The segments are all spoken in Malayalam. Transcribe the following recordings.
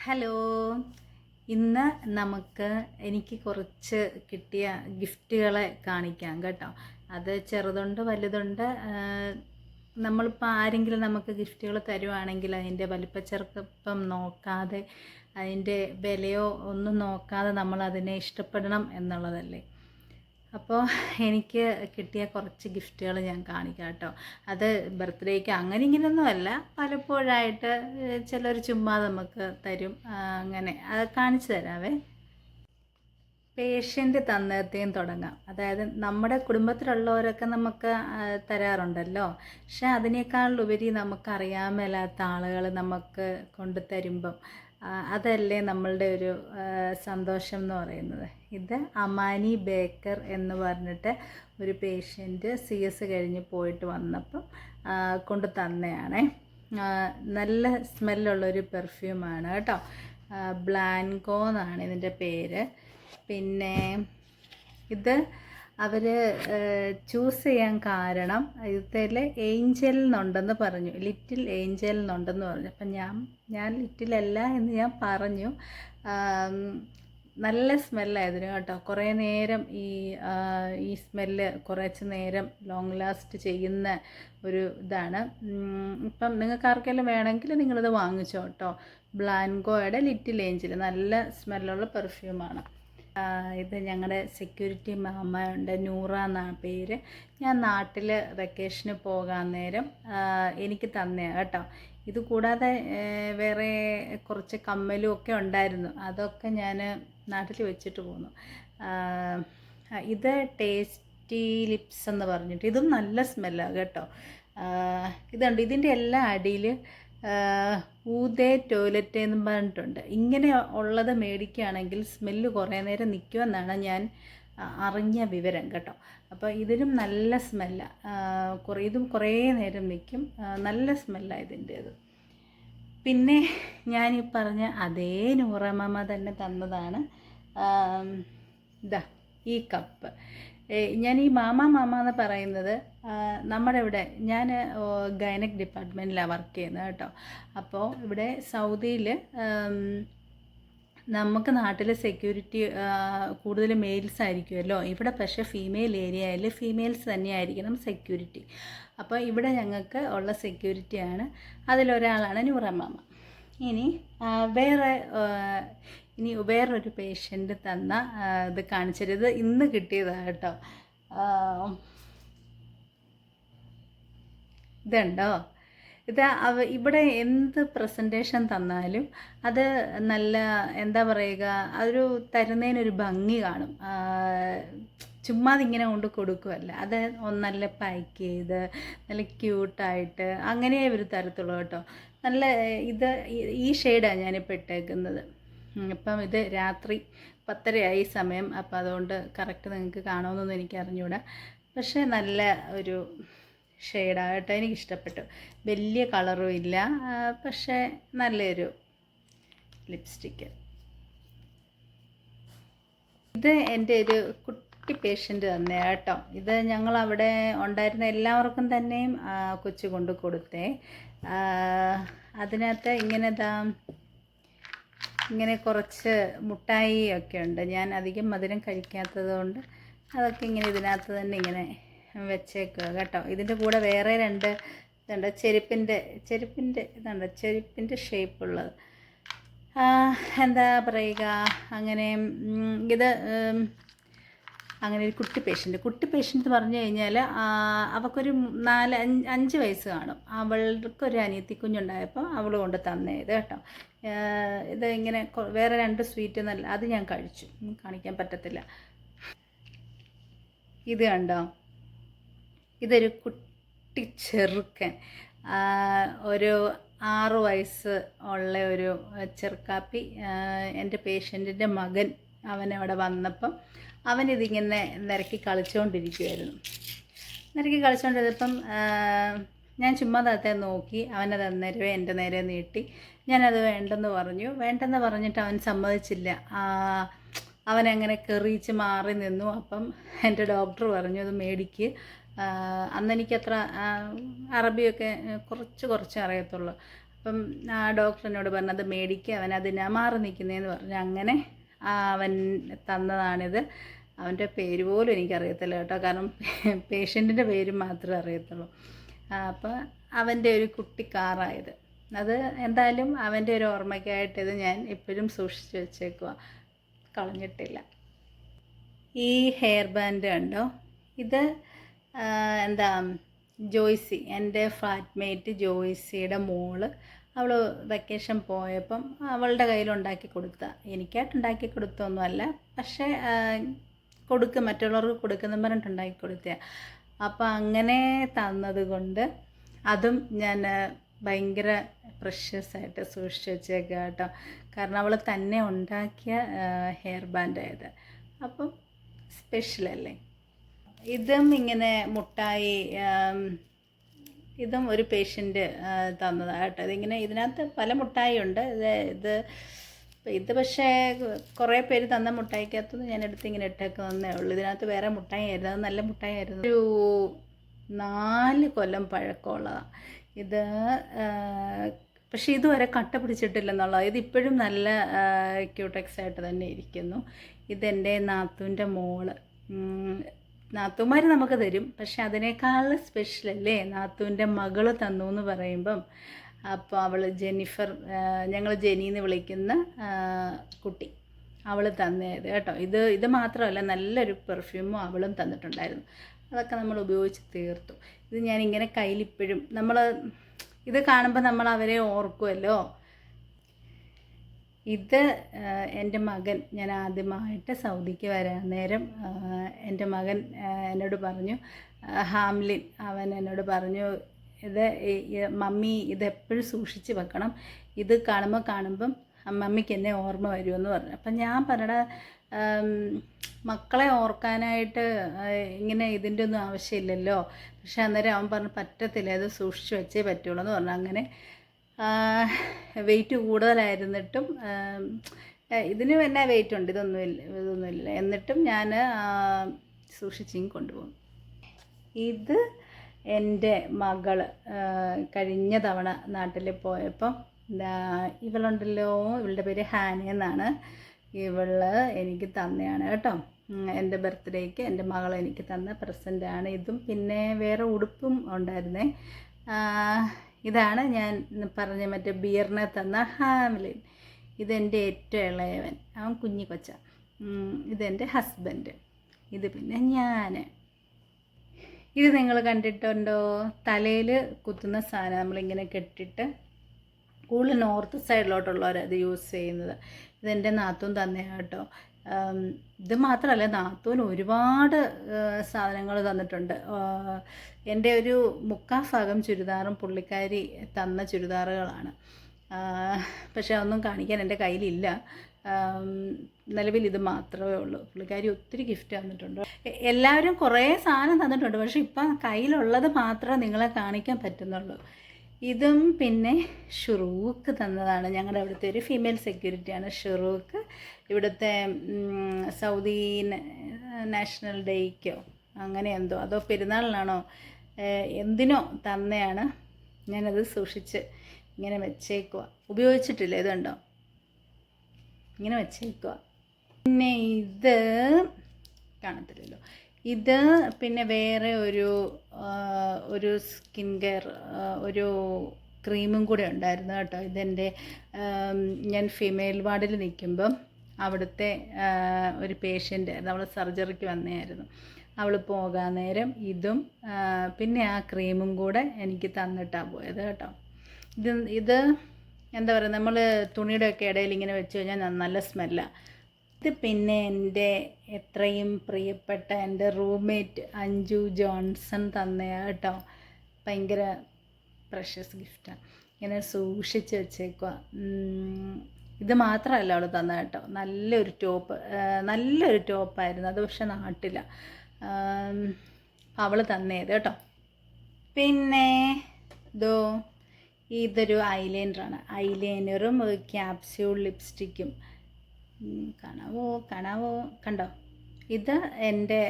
ഹലോ. ഇന്ന് എനിക്ക് കുറച്ച് കിട്ടിയ ഗിഫ്റ്റുകളെ കാണിക്കാം കേട്ടോ. അത് ചെറുതുണ്ട് വലുതുണ്ട്. നമ്മളിപ്പോൾ ആരെങ്കിലും നമുക്ക് ഗിഫ്റ്റുകൾ തരുവാണെങ്കിൽ അതിൻ്റെ വലിപ്പച്ചെറുപ്പം നോക്കാതെ അതിൻ്റെ വിലയോ ഒന്നും നോക്കാതെ നമ്മളതിനെ ഇഷ്ടപ്പെടണം എന്നുള്ളതല്ലേ. അപ്പോൾ എനിക്ക് കിട്ടിയ കുറച്ച് ഗിഫ്റ്റുകൾ ഞാൻ കാണിക്കാം കേട്ടോ. അത് ബർത്ത്ഡേക്ക് അങ്ങനെ ഇങ്ങനെയൊന്നുമല്ല, പലപ്പോഴായിട്ട് ചിലർ ചുമ്മാ നമുക്ക് തരും. അങ്ങനെ അത് കാണിച്ചു തരാവേ. പേഷ്യൻ്റ് തന്നത്തേയും തുടങ്ങാം. അതായത് നമ്മുടെ കുടുംബത്തിലുള്ളവരൊക്കെ നമുക്ക് തരാറുണ്ടല്ലോ. പക്ഷെ അതിനേക്കാളുപരി നമുക്കറിയാൻ മേലാത്ത ആളുകൾ നമുക്ക് കൊണ്ടു തരുമ്പം അതല്ലേ നമ്മളുടെ ഒരു സന്തോഷം എന്ന് പറയുന്നത്. ഇത് അമാനി ബേക്കർ എന്ന് പറഞ്ഞിട്ട് ഒരു പേഷ്യൻ്റ് CS കഴിഞ്ഞ് പോയിട്ട് വന്നപ്പം കൊണ്ട് തന്നെയാണേ. നല്ല സ്മെല്ലുള്ളൊരു പെർഫ്യൂമാണ് കേട്ടോ. ബ്ലാൻകോ എന്നാണ് ഇതിൻ്റെ പേര്. പിന്നെ ഇത് അവർ ചൂസ് ചെയ്യാൻ കാരണം ഇതിൽ ഏഞ്ചൽ എന്നുണ്ടെന്ന് പറഞ്ഞു, ലിറ്റിൽ ഏഞ്ചൽ എന്നുണ്ടെന്ന് പറഞ്ഞു. അപ്പം ഞാൻ ലിറ്റിലല്ല എന്ന് ഞാൻ പറഞ്ഞു. നല്ല സ്മെല്ലായിരുന്നു കേട്ടോ. കുറേ നേരം ഈ സ്മെല്ല് കുറച്ച് നേരം ലോങ് ലാസ്റ്റ് ചെയ്യുന്ന ഒരു ഇതാണ്. ഇപ്പം നിങ്ങൾക്ക് ആർക്കെങ്കിലും വേണമെങ്കിൽ നിങ്ങളിത് വാങ്ങിച്ചോ കേട്ടോ. ബ്ലാൻകോയുടെ ലിറ്റിൽ ഏഞ്ചൽ നല്ല സ്മെല്ലുള്ള പെർഫ്യൂമാണ്. ഇത് ഞങ്ങളുടെ സെക്യൂരിറ്റി മാമയുണ്ട്, നൂറ എന്നാണ് പേര്. ഞാൻ നാട്ടിൽ വെക്കേഷന് പോകാൻ നേരം എനിക്ക് തന്നെയാണ് കേട്ടോ. ഇത് കൂടാതെ വേറെ കുറച്ച് കമ്മലും ഒക്കെ ഉണ്ടായിരുന്നു, അതൊക്കെ ഞാൻ നാട്ടിൽ വെച്ചിട്ട് പോന്നു. ഇത് ടേസ്റ്റി ലിപ്സ് എന്ന് പറഞ്ഞിട്ട് ഇതും നല്ല സ്മെല്ലാണ് കേട്ടോ. ഇതുണ്ട്, ഇതിൻ്റെ എല്ലാ അടിയിൽ ഊതേ ടോയ്ലറ്റ് എന്ന് പറഞ്ഞിട്ടുണ്ട്. ഇങ്ങനെ ഉള്ളത് മേടിക്കുകയാണെങ്കിൽ സ്മെല്ല് കുറേ നേരം നിൽക്കുമെന്നാണ് ഞാൻ അറിഞ്ഞ വിവരം കേട്ടോ. അപ്പോൾ ഇതിനും നല്ല സ്മെല്ലാണ്. ഇതും കുറേ നേരം നിൽക്കും, നല്ല സ്മെല്ലാണ് ഇതിൻ്റേത്. പിന്നെ ഞാൻ ഈ പറഞ്ഞ അതേ നൂറമ്മ തന്നെ തന്നതാണ് ഇതാ ഈ കപ്പ്. ഞാൻ ഈ മാമ എന്ന് പറയുന്നത് നമ്മുടെ ഇവിടെ, ഞാൻ ഗൈനക് ഡിപ്പാർട്ട്മെൻറ്റിലാണ് വർക്ക് ചെയ്യുന്നത് കേട്ടോ. അപ്പോൾ ഇവിടെ സൗദിയിൽ നമുക്ക് നാട്ടിൽ സെക്യൂരിറ്റി കൂടുതൽ മെയിൽസ് ആയിരിക്കുമല്ലോ. ഇവിടെ പക്ഷേ ഫീമെയിൽ ഏരിയയിൽ ഫീമെയിൽസ് തന്നെയായിരിക്കണം സെക്യൂരിറ്റി. അപ്പോൾ ഇവിടെ ഞങ്ങൾക്ക് ഉള്ള സെക്യൂരിറ്റിയാണ്, അതിലൊരാളാണ് നൂറമ്മ. ഇനി വേറൊരു പേഷ്യൻ്റ് തന്ന ഇത് കാണിച്ചത് ഇന്ന് കിട്ടിയതാണ് കേട്ടോ. ഇതുണ്ടോ, ഇത് ഇവിടെ എന്ത് പ്രസൻറ്റേഷൻ തന്നാലും അത് നല്ല എന്താ പറയുക, അതൊരു തരുന്നതിനൊരു ഭംഗി കാണും. ചുമ്മാതിങ്ങനെ കൊണ്ട് കൊടുക്കുമല്ല, അത് നല്ല പാക്ക് ചെയ്ത് നല്ല ക്യൂട്ടായിട്ട് അങ്ങനെ ഒരു തരത്തുള്ളൂ കേട്ടോ. നല്ല ഈ ഷെയ്ഡാണ് ഞാനിപ്പോൾ ഇട്ടേക്കുന്നത്. ഇപ്പം ഇത് രാത്രി 10:30 സമയം. അപ്പം അതുകൊണ്ട് കറക്റ്റ് നിങ്ങൾക്ക് കാണുമെന്നൊന്നും എനിക്ക് അറിഞ്ഞുകൂടാ. പക്ഷേ നല്ല ഒരു ഷെയ്ഡാകട്ടെ, എനിക്കിഷ്ടപ്പെട്ടു. വലിയ കളറും ഇല്ല, പക്ഷേ നല്ലൊരു ലിപ്സ്റ്റിക്ക്. ഇത് എൻ്റെ ഒരു കുട്ടി പേഷ്യൻ്റ് തന്നെയാണ് കേട്ടോ. ഇത് ഞങ്ങളവിടെ ഉണ്ടായിരുന്ന എല്ലാവർക്കും തന്നെയും കൊച്ചു കൊണ്ട് കൊടുത്തേ. അതിനകത്ത് ഇങ്ങനെ കുറച്ച് മുട്ടായി ഒക്കെ ഉണ്ട്. ഞാൻ അധികം മധുരം കഴിക്കാത്തത് കൊണ്ട് അതൊക്കെ ഇങ്ങനെ ഇതിനകത്ത് തന്നെ ഇങ്ങനെ വെച്ചേക്കുക കേട്ടോ. ഇതിൻ്റെ കൂടെ വേറെ 2 ഇതുണ്ട്, ചെരുപ്പിൻ്റെ ഷേപ്പുള്ളത്. എന്താ പറയുക, അങ്ങനെ ഇത് അങ്ങനെ ഒരു കുട്ടി പേഷ്യൻ്റ് പറഞ്ഞു കഴിഞ്ഞാൽ അവൾക്കൊരു 4-5 വയസ്സ് കാണും. അവൾക്കൊരു അനിയത്തി കുഞ്ഞുണ്ടായപ്പോൾ അവൾ കൊണ്ട് തന്നേ ഇത് കേട്ടോ. ഇത് ഇങ്ങനെ വേറെ 2 സ്വീറ്റ് നല്ല, അത് ഞാൻ കഴിച്ചു, കാണിക്കാൻ പറ്റത്തില്ല. ഇത് കണ്ടോ, ഇതൊരു കുട്ടി ചെറുക്കൻ, ഒരു 6 വയസ്സ് ഉള്ള ഒരു ചെറുക്കാപ്പി. എൻ്റെ പേഷ്യൻറ്റിൻ്റെ മകൻ അവനവിടെ വന്നപ്പം അവനിതിങ്ങനെ നിരക്കി കളിച്ചുകൊണ്ടിരിക്കുമായിരുന്നു. ഞാൻ ചുമ്മാ താത്തെ നോക്കി, അവനത് അന്നേരമേ എൻ്റെ നേരെ നീട്ടി. ഞാനത് വേണ്ടെന്ന് പറഞ്ഞിട്ട് അവൻ സമ്മതിച്ചില്ല. അവനങ്ങനെ കെറിയിച്ച് മാറി നിന്നു. അപ്പം എൻ്റെ ഡോക്ടർ പറഞ്ഞു അത് മേടിക്ക്. അന്നെനിക്കത്ര അറബിയൊക്കെ കുറച്ച് അറിയത്തുള്ളൂ. അപ്പം ആ ഡോക്ടർ എന്നോട് പറഞ്ഞത് മേടിക്കുക, അവൻ അതിനാ മാറി നിൽക്കുന്നതെന്ന് പറഞ്ഞു. അങ്ങനെ അവൻ തന്നതാണിത്. അവൻ്റെ പേര് പോലും എനിക്കറിയത്തില്ല കേട്ടോ, കാരണം പേഷ്യൻറ്റിൻ്റെ പേര് മാത്രമേ അറിയത്തുള്ളൂ. അപ്പോൾ അവൻ്റെ ഒരു കുട്ടി കാറായത്. അത് എന്തായാലും അവൻ്റെ ഒരു ഓർമ്മയ്ക്കായിട്ട് ഇത് ഞാൻ എപ്പോഴും സൂക്ഷിച്ച് വെച്ചേക്കുക, കളഞ്ഞിട്ടില്ല. ഈ ഹെയർ ബാൻഡ് കണ്ടോ, ഇത് എന്താ ജോയ്സി, എൻ്റെ ഫ്ലാറ്റ്മേറ്റ് ജോയ്സിയുടെ മോള്, അവൾ വെക്കേഷൻ പോയപ്പം അവളുടെ കയ്യിലുണ്ടാക്കി കൊടുത്ത, എനിക്കായിട്ട് ഉണ്ടാക്കി കൊടുത്തൊന്നുമല്ല, പക്ഷേ മറ്റുള്ളവർക്ക് കൊടുക്കുന്ന പറഞ്ഞിട്ടുണ്ടാക്കി കൊടുത്ത. അപ്പോൾ അങ്ങനെ തന്നത് കൊണ്ട് അതും ഞാൻ ഭയങ്കര പ്രഷ്യസ് ആയിട്ട് സൂക്ഷിച്ച് വെച്ചേക്കുക കേട്ടോ. കാരണം അവൾ തന്നെ ഉണ്ടാക്കിയ ഹെയർ ബാൻഡായത്, അപ്പം സ്പെഷ്യലല്ലേ. ഇതും ഇങ്ങനെ മുട്ടായി, ഇതും ഒരു പേഷ്യൻ്റ് തന്നതാണ് കേട്ടോ. ഇതിങ്ങനെ ഇതിനകത്ത് പല മുട്ടായി ഉണ്ട്. ഇത് പക്ഷേ കുറേ പേര് തന്ന മുട്ടായിക്കകത്തുനിന്ന് ഞാൻ എടുത്ത് ഇങ്ങനെ ഇട്ടേക്കുന്നതേ ഉള്ളൂ. ഇതിനകത്ത് വേറെ മുട്ടായി ആയിരുന്നു, അത് നല്ല മുട്ടായി ആയിരുന്നു. ഒരു 4 കൊല്ലം പഴക്കമുള്ളതാണ് ഇത്. പക്ഷേ ഇതുവരെ കട്ട പിടിച്ചിട്ടില്ലെന്നുള്ളത്. ഇതിപ്പോഴും നല്ല ക്യൂടെക്സ് ആയിട്ട് തന്നെ ഇരിക്കുന്നു. ഇതെൻ്റെ നാത്തൂൻ്റെ മോള്. നാത്തൂമാർ നമുക്ക് തരും, പക്ഷെ അതിനേക്കാൾ സ്പെഷ്യലല്ലേ നാത്തൂൻ്റെ മകള് തന്നു എന്ന് പറയുമ്പം. അപ്പോൾ അവൾ ജെന്നിഫർ, ഞങ്ങൾ ജെനിന്ന് വിളിക്കുന്ന കുട്ടി, അവൾ തന്നത് കേട്ടോ. ഇത് മാത്രമല്ല, നല്ലൊരു പെർഫ്യൂമും അവളും തന്നിട്ടുണ്ടായിരുന്നു. അതൊക്കെ നമ്മൾ ഉപയോഗിച്ച് തീർത്തു. ഇത് ഞാനിങ്ങനെ കയ്യിലിപ്പോഴും ഇത് കാണുമ്പോൾ നമ്മൾ അവരെ ഓർക്കുമല്ലോ. ഇത് എൻ്റെ മകൻ, ഞാൻ ആദ്യമായിട്ട് സൗദിക്ക് വരാൻ നേരം എൻ്റെ മകൻ എന്നോട് പറഞ്ഞു, ഹാംലിൻ, അവൻ എന്നോട് പറഞ്ഞു, മമ്മി ഇതെപ്പോഴും സൂക്ഷിച്ച് വെക്കണം, ഇത് കാണുമ്പം മമ്മിക്ക് എന്നെ ഓർമ്മ വരുമെന്ന് പറഞ്ഞു. അപ്പം ഞാൻ പറഞ്ഞ മക്കളെ ഓർക്കാനായിട്ട് ഇങ്ങനെ ഇതിൻ്റെ ഒന്നും ആവശ്യമില്ലല്ലോ. പക്ഷെ അന്നേരം അവൻ പറഞ്ഞു പറ്റത്തില്ല, ഇത് സൂക്ഷിച്ച് വെച്ചേ പറ്റുള്ളൂ എന്ന് പറഞ്ഞു. അങ്ങനെ വെയിറ്റ് കൂടുതലായിരുന്നിട്ടും, ഇതിന് തന്നെ വെയിറ്റ് ഉണ്ട്, ഇതൊന്നുമില്ല, എന്നിട്ടും ഞാൻ സൂക്ഷിച്ചിങ് കൊണ്ടുപോകും. ഇത് എൻ്റെ മകൾ കഴിഞ്ഞ തവണ നാട്ടിൽ പോയപ്പം ഇവളുണ്ടല്ലോ, ഇവളുടെ പേര് ഹാന എന്നാണ്. ഇവള് എനിക്ക് തന്നെയാണ് കേട്ടോ. എൻ്റെ ബർത്ത്ഡേക്ക് എൻ്റെ മകൾ എനിക്ക് തന്ന പ്രസൻ്റാണ് ഇതും. പിന്നെ വേറെ ഉടുപ്പും ഉണ്ടായിരുന്നേ. ഇതാണ് ഞാൻ പറഞ്ഞ മറ്റേ ബിയറിനെ തന്ന ഹാംലിൻ. ഇതെൻ്റെ ഏറ്റവും ഇളയവൻ, അവൻ കുഞ്ഞി കൊച്ച. ഇതെൻ്റെ ഹസ്ബൻഡ്. ഇത് പിന്നെ ഞാൻ. ഇത് നിങ്ങൾ കണ്ടിട്ടുണ്ടോ, തലയിൽ കുത്തുന്ന സാധനം നമ്മളിങ്ങനെ കെട്ടിട്ട്, കൂടുതൽ നോർത്ത് സൈഡിലോട്ടുള്ളവരത് യൂസ് ചെയ്യുന്നത്. ഇതെൻ്റെ നാത്തൂൻ തന്നെയാണ് കേട്ടോ. ഇത് മാത്രമല്ല, നാത്തൂൻ ഒരുപാട് സാധനങ്ങൾ തന്നിട്ടുണ്ട്. എൻ്റെ ഒരു 3/4 ഭാഗം ചുരിദാറും പുള്ളിക്കാരി തന്ന ചുരിദാറുകളാണ്. പക്ഷേ ഒന്നും കാണിക്കാൻ എൻ്റെ കയ്യിലില്ല. നിലവിൽ ഇത് മാത്രമേ ഉള്ളൂ. പുള്ളിക്കാരി ഒത്തിരി ഗിഫ്റ്റ് തന്നിട്ടുണ്ട്. എല്ലാവരും കുറേ സാധനം തന്നിട്ടുണ്ട്, പക്ഷേ ഇപ്പം കയ്യിലുള്ളത് മാത്രമേ നിങ്ങളെ കാണിക്കാൻ പറ്റുന്നുള്ളൂ. ഇതും പിന്നെ ഷുറൂക്ക് തന്നതാണ്. ഞങ്ങളുടെ അവിടുത്തെ ഒരു ഫീമെയിൽ സെക്യൂരിറ്റിയാണ് ഷുറൂക്ക്. ഇവിടുത്തെ സൗദി നാഷണൽ ഡേയ്ക്കോ അങ്ങനെ എന്തോ, അതോ പെരുന്നാളിനാണോ എന്തിനോ തന്നെയാണ്. ഞാനത് സൂക്ഷിച്ച് ഇങ്ങനെ വെച്ചേക്കുക, ഉപയോഗിച്ചിട്ടില്ല. ഇതുണ്ടോ, ഇങ്ങനെ വെച്ചേക്കുക. പിന്നെ ഇത് കാണത്തില്ലല്ലോ. ഇത് പിന്നെ വേറെ ഒരു സ്കിൻ കെയർ ഒരു ക്രീമും കൂടെ ഉണ്ടായിരുന്നു കേട്ടോ. ഇതെൻ്റെ ഞാൻ ഫീമെയിൽ വാർഡിൽ നിൽക്കുമ്പം അവിടുത്തെ ഒരു പേഷ്യൻ്റ്, നമ്മൾ സർജറിക്ക് വന്നതായിരുന്നു. അവൾ പോകാൻ നേരം ഇതും പിന്നെ ആ ക്രീമും കൂടെ എനിക്ക് തന്നിട്ടാണ് പോയത് കേട്ടോ. ഇത് എന്താ പറയുക, നമ്മൾ തുണിയുടെയൊക്കെ ഇടയിൽ ഇങ്ങനെ വെച്ച് കഴിഞ്ഞാൽ നല്ല സ്മെല്ലാണ്. ഇത് പിന്നെ എൻ്റെ എത്രയും പ്രിയപ്പെട്ട എൻ്റെ റൂംമേറ്റ് അഞ്ജു ജോൺസൺ തന്നെയാണ് കേട്ടോ. ഭയങ്കര പ്രഷ്യസ് ഗിഫ്റ്റാണ്, ഇങ്ങനെ സൂക്ഷിച്ച് വെച്ചേക്കുക. ഇത് മാത്രമല്ല അവൾ തന്ന കേട്ടോ, നല്ലൊരു ടോപ്പായിരുന്നു. അത് പക്ഷെ നാട്ടില അവൾ തന്നേത് കേട്ടോ. പിന്നെ ഇതൊരു ഐലൈനറാണ്. ഐലൈനറും ക്യാപ്സ്യൂൾ ലിപ്സ്റ്റിക്കും. കാണാവോ കണ്ടോ. ഇത് എൻ്റെ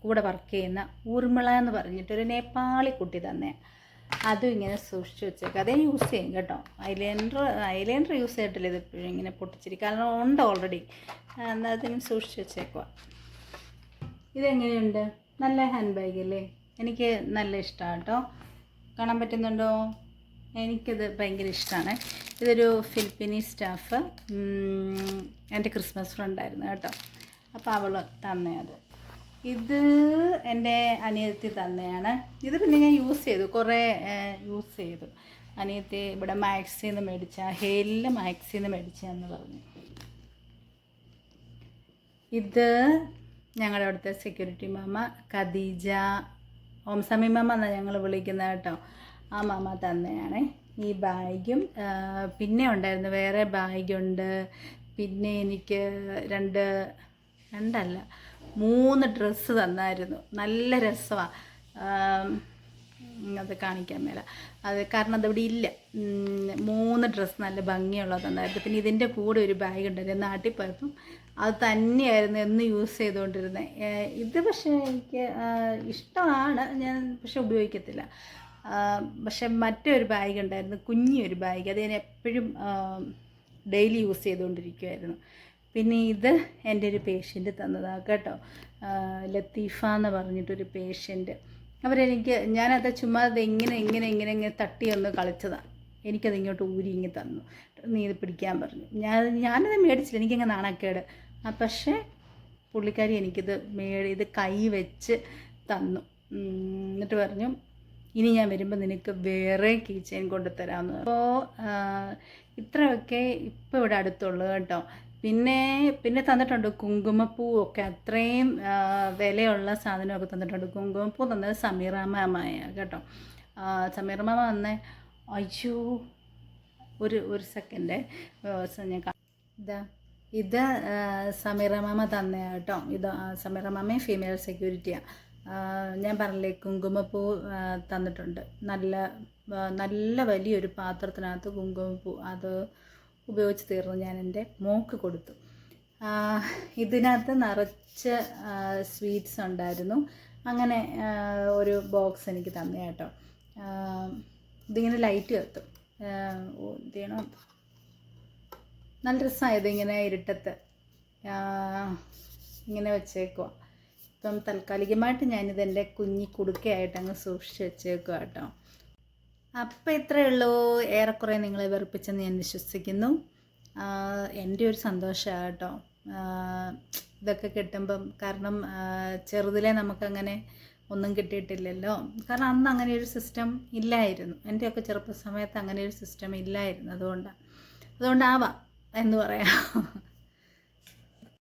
കൂടെ വർക്ക് ചെയ്യുന്ന ഊർമിള എന്ന് പറഞ്ഞിട്ടൊരു നേപ്പാളി കുട്ടി തന്നെ. അതും ഇങ്ങനെ സൂക്ഷിച്ച് വെച്ചേക്കുക. അതേ യൂസ് ചെയ്യും കേട്ടോ. ഐലൈനർ യൂസ് ചെയ്തിട്ടില്ല ഇതിപ്പോഴും ഇങ്ങനെ പൊട്ടിച്ചിരി, കാരണം ഉണ്ട് ഓൾറെഡി. എന്നാൽ അതിങ്ങനെ സൂക്ഷിച്ച് വെച്ചേക്കുക. ഇതെങ്ങനെയുണ്ട്? നല്ല ഹാൻഡ് ബാഗ് അല്ലേ? എനിക്ക് നല്ല ഇഷ്ടമാണ് കേട്ടോ. കാണാൻ പറ്റുന്നുണ്ടോ? എനിക്കത് ഭയങ്കര ഇഷ്ടമാണ്. ഇതൊരു ഫിലിപ്പീനീസ് സ്റ്റാഫ് എൻ്റെ ക്രിസ്മസ് ഫ്രണ്ടായിരുന്നു കേട്ടോ. അപ്പോൾ അവൾ തന്നെയത്. ഇത് എൻ്റെ അനിയത്തി തന്നെയാണ്. ഇത് പിന്നെ ഞാൻ യൂസ് ചെയ്തു, കുറേ യൂസ് ചെയ്തു. അനിയത്തി ഇവിടെ മാക്സിൽ നിന്ന് മേടിച്ച, ഹേലിലെ മാക്സിൽ നിന്ന് മേടിച്ചതെന്ന് പറഞ്ഞു. ഇത് ഞങ്ങളുടെ അവിടുത്തെ സെക്യൂരിറ്റി മാമ ഖദീജ, ഓം സമി മാമ എന്നാണ് ഞങ്ങൾ വിളിക്കുന്നത് കേട്ടോ. ആ മാമ തന്നെയാണ് ഈ ബാഗും. പിന്നെ ഉണ്ടായിരുന്നു വേറെ ബാഗുണ്ട്. പിന്നെ എനിക്ക് രണ്ടല്ല 3 ഡ്രസ്സ് തന്നായിരുന്നു. നല്ല രസമാണ്. അത് കാണിക്കാൻ മേല, അത് കാരണം അതിവിടെ ഇല്ല. 3 ഡ്രസ്സ് നല്ല ഭംഗിയുള്ളത് തന്നായിരുന്നു. പിന്നെ ഇതിൻ്റെ കൂടെ ഒരു ബാഗ് ഉണ്ടായിരുന്നു. നാട്ടിൽ പോയപ്പം അത് തന്നെയായിരുന്നു എന്ന് യൂസ് ചെയ്തുകൊണ്ടിരുന്നത്. ഇത് പക്ഷേ എനിക്ക് ഇഷ്ടമാണ്, ഞാൻ പക്ഷെ ഉപയോഗിക്കത്തില്ല. പക്ഷെ മറ്റൊരു ബാഗ് ഉണ്ടായിരുന്നു, കുഞ്ഞൊരു ബാഗ്. അത് ഞാൻ എപ്പോഴും ഡെയിലി യൂസ് ചെയ്തുകൊണ്ടിരിക്കുമായിരുന്നു. പിന്നെ ഇത് എൻ്റെ ഒരു പേഷ്യൻ്റ് തന്നതാണ് കേട്ടോ. ലത്തീഫ എന്ന് പറഞ്ഞിട്ടൊരു പേഷ്യൻ്റ്. ഞാനത് ചുമ്മാ ഇങ്ങനെ തട്ടി ഒന്ന് കളിച്ചതാണ്. എനിക്കത് ഇങ്ങോട്ട് ഊരി ഇങ്ങ് തന്നു. നീ ഇത് പിടിക്കാൻ പറഞ്ഞു. ഞാനത് മേടിച്ചില്ല, എനിക്കങ്ങ് നാണക്കേട്. പക്ഷേ പുള്ളിക്കാരി ഇത് കൈ വെച്ച് തന്നു. എന്നിട്ട് പറഞ്ഞു, ഇനി ഞാൻ വരുമ്പോൾ നിനക്ക് വേറെ കീ ചെയിൻ കൊണ്ടുതരാമെന്ന്. അപ്പോൾ ഇത്രയൊക്കെ ഇപ്പോൾ ഇവിടെ അടുത്തുള്ളൂ കേട്ടോ. പിന്നെ തന്നിട്ടുണ്ട് കുങ്കുമപ്പൂവൊക്കെ, അത്രയും വിലയുള്ള സാധനമൊക്കെ തന്നിട്ടുണ്ട്. കുങ്കുമപ്പൂ തന്നത് സമീറ മാമയ കേട്ടോ. സമീറ മാമ വന്നേ, അയ്യോ ഒരു സെക്കൻഡ് ഞാൻ ഇത് സമീറ മാമ തന്നെയാണ് കേട്ടോ. ഇത് സമീറ മാമയും ഫീമെയിൽ സെക്യൂരിറ്റിയാണ്. ഞാൻ പറഞ്ഞില്ലേ, കുങ്കുമപ്പൂ തന്നിട്ടുണ്ട്. നല്ല വലിയൊരു പാത്രത്തിനകത്ത് കുങ്കുമപ്പൂ, അത് ഉപയോഗിച്ച് തീർന്നു. ഞാൻ എൻ്റെ മോക്ക് കൊടുത്തു. ഇതിനകത്ത് നിറച്ച് സ്വീറ്റ്സ് ഉണ്ടായിരുന്നു. അങ്ങനെ ഒരു ബോക്സ് എനിക്ക് തന്നെ കേട്ടോ. ഇതിങ്ങനെ ലൈറ്റ് കത്തും. എന്ത് ചെയ്യണം, നല്ല രസമായത്. ഇങ്ങനെ ഇരുട്ടത്ത് ഇങ്ങനെ വെച്ചേക്കുക. ഇപ്പം താൽക്കാലികമായിട്ട് ഞാനിതെൻ്റെ കുഞ്ഞി കുടുക്കയായിട്ട് അങ്ങ് സൂക്ഷിച്ച് വെച്ചേക്കുക കേട്ടോ. അപ്പം ഇത്രയേ ഉള്ളൂ. ഏറെക്കുറെ നിങ്ങളെ വെറുപ്പിച്ചെന്ന് ഞാൻ വിശ്വസിക്കുന്നു. എൻ്റെ ഒരു സന്തോഷമാണ് കേട്ടോ ഇതൊക്കെ കിട്ടുമ്പം. കാരണം ചെറുതിലെ നമുക്കങ്ങനെ ഒന്നും കിട്ടിയിട്ടില്ലല്ലോ. കാരണം അന്ന് അങ്ങനെ ഒരു സിസ്റ്റം ഇല്ലായിരുന്നു. എൻ്റെയൊക്കെ ചെറുപ്പ സമയത്ത് അങ്ങനെ ഒരു സിസ്റ്റം ഇല്ലായിരുന്നു. അതുകൊണ്ടാവാം എന്ന് പറയാം.